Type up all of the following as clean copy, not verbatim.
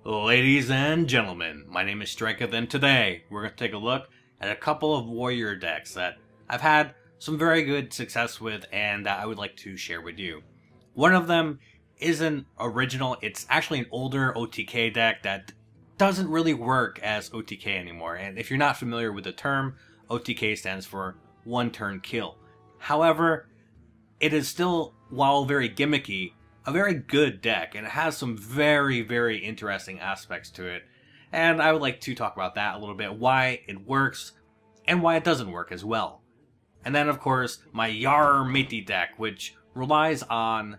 Ladies and gentlemen, my name is Striketh, and today we're going to take a look at a couple of warrior decks that I've had some very good success with and that I would like to share with you. One of them isn't original, it's actually an older OTK deck that doesn't really work as OTK anymore, and if you're not familiar with the term, OTK stands for one turn kill. However, it is still, while very gimmicky, a very good deck, and it has some very interesting aspects to it. And I would like to talk about that a little bit, why it works, and why it doesn't work as well. And then, of course, my Yar Miti deck, which relies on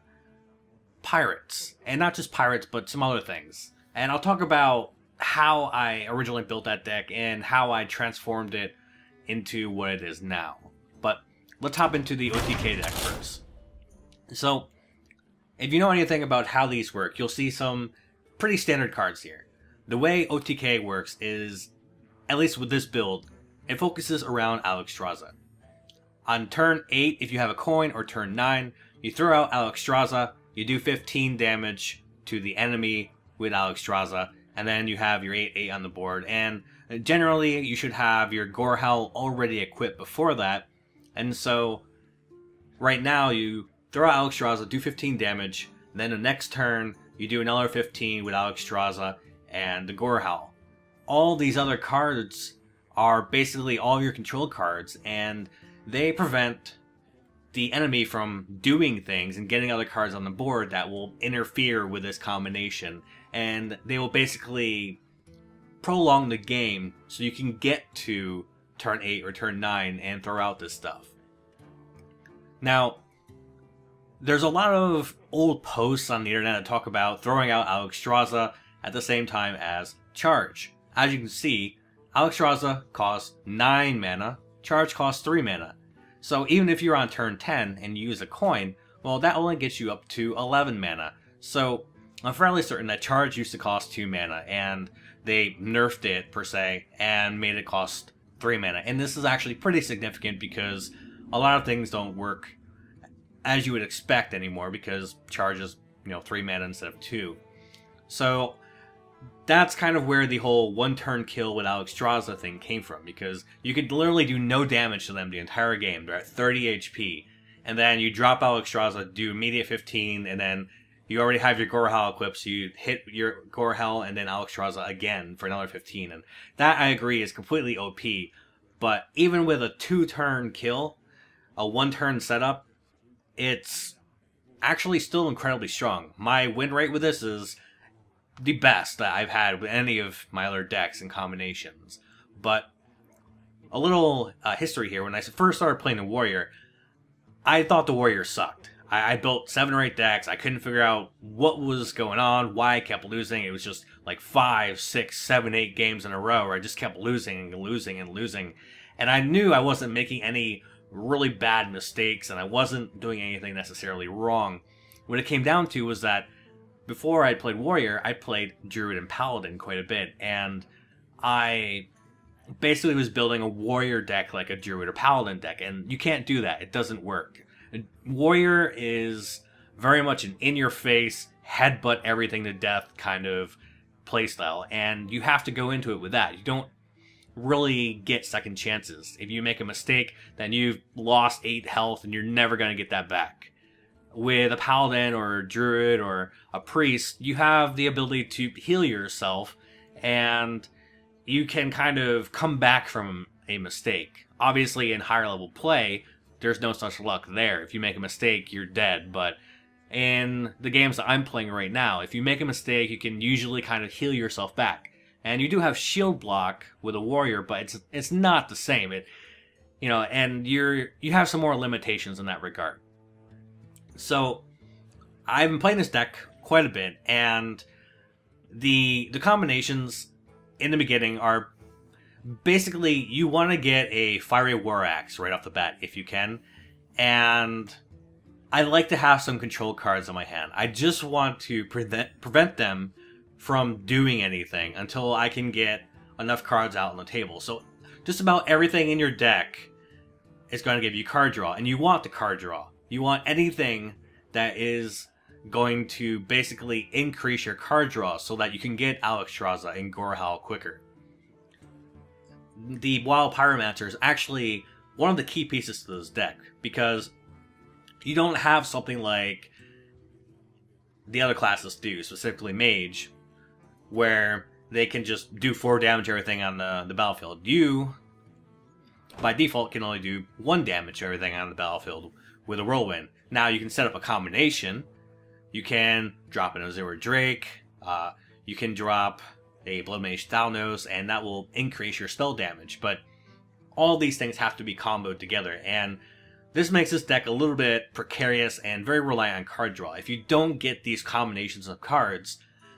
pirates. And not just pirates, but some other things. And I'll talk about how I originally built that deck, and how I transformed it into what it is now. But let's hop into the OTK deck first. So, if you know anything about how these work, you'll see some pretty standard cards here. The way OTK works is, at least with this build, it focuses around Alexstrasza. On turn 8, if you have a coin, or turn 9, you throw out Alexstrasza, you do 15 damage to the enemy with Alexstrasza, and then you have your 8/8 on the board. And generally, you should have your Gorehel already equipped before that, and so right now you throw out Alexstrasza, do 15 damage, then the next turn, you do another 15 with Alexstrasza and the Gorehel. All these other cards are basically all your control cards, and they prevent the enemy from doing things and getting other cards on the board that will interfere with this combination. And they will basically prolong the game so you can get to turn 8 or turn 9 and throw out this stuff. Now, there's a lot of old posts on the internet that talk about throwing out Alexstrasza at the same time as Charge. As you can see, Alexstrasza costs 9 mana, Charge costs 3 mana. So even if you're on turn 10 and you use a coin, well, that only gets you up to 11 mana. So I'm fairly certain that Charge used to cost 2 mana, and they nerfed it, per se, and made it cost 3 mana. And this is actually pretty significant because a lot of things don't work as you would expect anymore, because Charge is, 3 mana instead of 2. So that's kind of where the whole one turn kill with Alexstrasza thing came from, because you could literally do no damage to them the entire game. They're at 30 HP, and then you drop Alexstrasza, do immediate 15, and then you already have your Gorehel equipped, so you hit your Gorehel and then Alexstrasza again for another 15, and that, I agree, is completely OP. But even with a 2-turn kill, a 1-turn setup, it's actually still incredibly strong. My win rate with this is the best that I've had with any of my other decks and combinations. But a little history here. When I first started playing the Warrior, I thought the Warrior sucked. I built 7 or 8 decks. I couldn't figure out what was going on, why I kept losing. It was just like 5, 6, 7, 8 games in a row where I just kept losing and losing and losing. And I knew I wasn't making any really bad mistakes, and I wasn't doing anything necessarily wrong. What it came down to was that before I played Warrior, I played Druid and Paladin quite a bit, and I basically was building a Warrior deck like a Druid or Paladin deck, and you can't do that. It doesn't work. Warrior is very much an in-your-face, headbutt everything to death kind of playstyle, and you have to go into it with that. You don't really get second chances. If you make a mistake, then you've lost 8 health and you're never going to get that back. With a Paladin or a Druid or a Priest, you have the ability to heal yourself, and you can kind of come back from a mistake. Obviously, in higher level play, there's no such luck there. If you make a mistake, you're dead. But in the games that I'm playing right now, if you make a mistake, you can usually kind of heal yourself back. And you do have shield block with a Warrior, but it's not the same. And you have some more limitations in that regard. So I've been playing this deck quite a bit, and the combinations in the beginning are basically, you want to get a Fiery War Axe right off the bat if you can, and I like to have some control cards in my hand. I just want to prevent them from doing anything until I can get enough cards out on the table. So just about everything in your deck is going to give you card draw, and you want the card draw. You want anything that is going to basically increase your card draw so that you can get Alexstrasza and Gorehowl quicker. The Wild Pyromancer is actually one of the key pieces to this deck, because you don't have something like the other classes do, specifically Mage, where they can just do 4 damage to everything on the battlefield. You, by default, can only do 1 damage to everything on the battlefield with a Whirlwind. Now you can set up a combination. You can drop an Azure Drake, you can drop a Blood Mage Thalnos, and that will increase your spell damage. But all these things have to be comboed together, and this makes this deck a little bit precarious and very reliant on card draw. If you don't get these combinations of cards,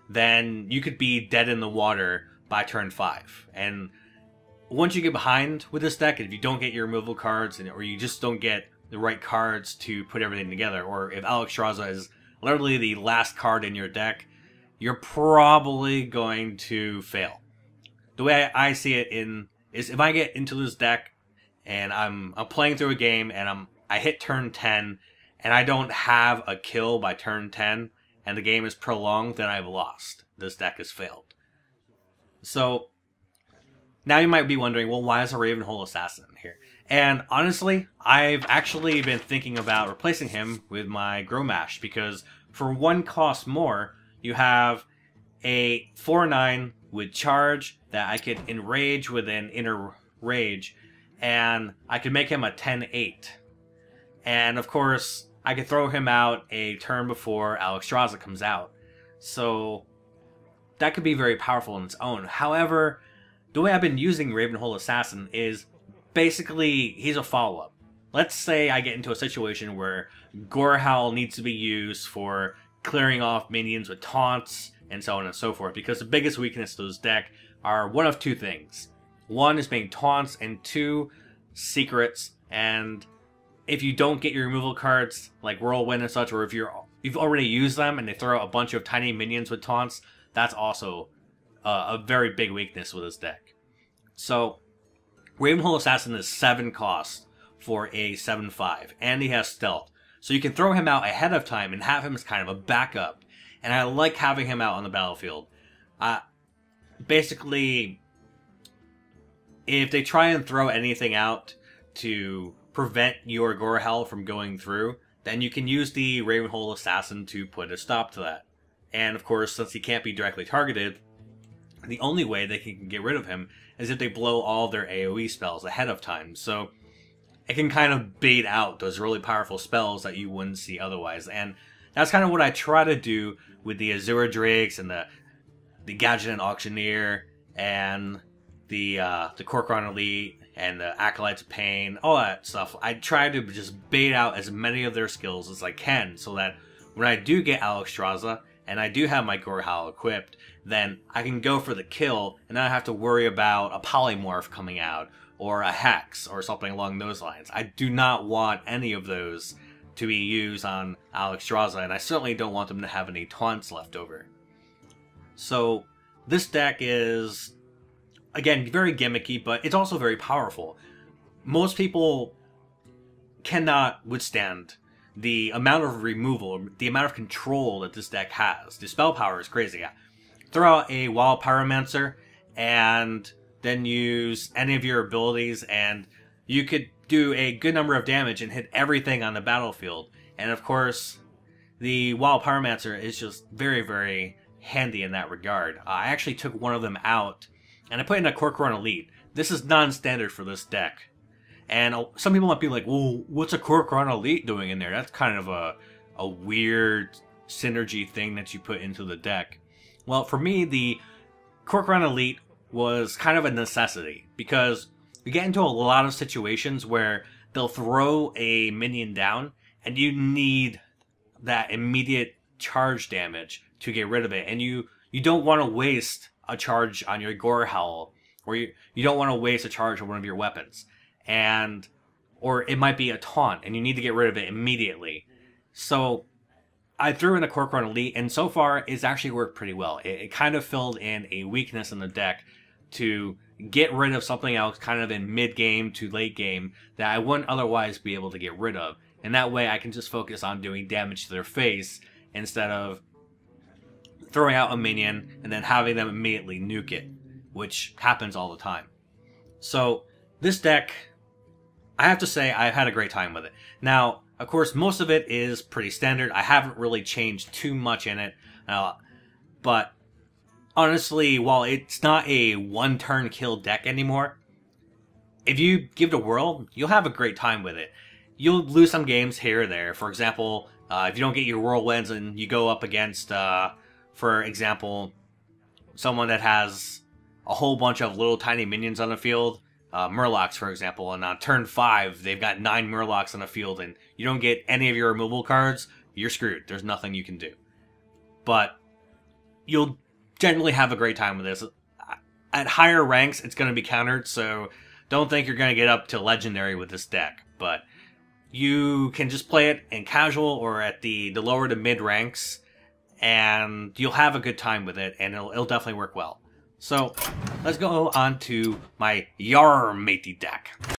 then you could be dead in the water by turn 5. And once you get behind with this deck, if you don't get your removal cards, or you just don't get the right cards to put everything together, or if Alexstrasza is literally the last card in your deck, you're probably going to fail. The way I see it is if I get into this deck and I'm playing through a game and I hit turn 10 and I don't have a kill by turn 10 and the game is prolonged, then I've lost. This deck has failed. So now you might be wondering, well, why is a Ravenhole Assassin here? And honestly, I've actually been thinking about replacing him with my Growmash, because for 1 cost more, you have a 4/9 with charge that I could enrage with an inner rage, and I could make him a 10/8. And of course, I could throw him out a turn before Alexstrasza comes out. So that could be very powerful in its own. However, the way I've been using Ravenhole Assassin is basically he's a follow-up. Let's say I get into a situation where Gorehowl needs to be used for clearing off minions with taunts and so on and so forth, because the biggest weakness to this deck are one of 2 things. One is being taunts, and 2, secrets. And if you don't get your removal cards like Whirlwind and such, or if you've already used them and they throw out a bunch of tiny minions with taunts, that's also a very big weakness with this deck. So Ravenhole Assassin is 7 cost for a 7/5, and he has stealth. So you can throw him out ahead of time and have him as kind of a backup. And I like having him out on the battlefield. Basically, if they try and throw anything out to prevent your Gorehowl from going through, then you can use the Ravenhole Assassin to put a stop to that. And of course, since he can't be directly targeted, the only way they can get rid of him is if they blow all their AoE spells ahead of time. So it can kind of bait out those really powerful spells that you wouldn't see otherwise. And that's kind of what I try to do with the Azure Drakes and the Gadget and Auctioneer and the Kor'kron Elite and the Acolytes of Pain, all that stuff. I try to just bait out as many of their skills as I can, so that when I do get Alexstrasza and I do have my Gorehowl equipped, then I can go for the kill and not have to worry about a Polymorph coming out or a Hex or something along those lines. I do not want any of those to be used on Alexstrasza, and I certainly don't want them to have any taunts left over. So this deck is, again, very gimmicky, but it's also very powerful. Most people cannot withstand the amount of removal, the amount of control that this deck has. The spell power is crazy. Throw out a Wild Pyromancer and then use any of your abilities, and you could do a good number of damage and hit everything on the battlefield. And of course, the Wild Pyromancer is just very, very handy in that regard. I actually took one of them out and I put in a Kor'kron Elite. This is non-standard for this deck. And some people might be like, well, what's a Kor'kron Elite doing in there? That's kind of a weird synergy thing that you put into the deck. Well, for me, the Kor'kron Elite was kind of a necessity, because you get into a lot of situations where they'll throw a minion down and you need that immediate charge damage to get rid of it. And you don't want to waste a charge on your Gorehowl, or you don't want to waste a charge on one of your weapons. Or it might be a taunt and you need to get rid of it immediately. So I threw in a Kor'kron Elite, and so far it's actually worked pretty well. It kind of filled in a weakness in the deck to get rid of something else kind of in mid-game to late game that I wouldn't otherwise be able to get rid of. And that way I can just focus on doing damage to their face instead of throwing out a minion and then having them immediately nuke it, which happens all the time. So this deck, I have to say, I've had a great time with it. Now, of course, most of it is pretty standard. I haven't really changed too much in it, but honestly, while it's not a one-turn kill deck anymore, if you give it a whirl, you'll have a great time with it. You'll lose some games here or there. For example, if you don't get your whirlwinds and you go up against, for example, someone that has a whole bunch of little tiny minions on the field, Murlocs, for example, and on turn 5, they've got 9 Murlocs on the field, and you don't get any of your removal cards, you're screwed. There's nothing you can do. But you'll generally have a great time with this. At higher ranks, it's going to be countered, so don't think you're going to get up to Legendary with this deck. But you can just play it in casual or at the lower to mid ranks, and you'll have a good time with it, and it'll definitely work well. So, let's go on to my Yar Matey deck.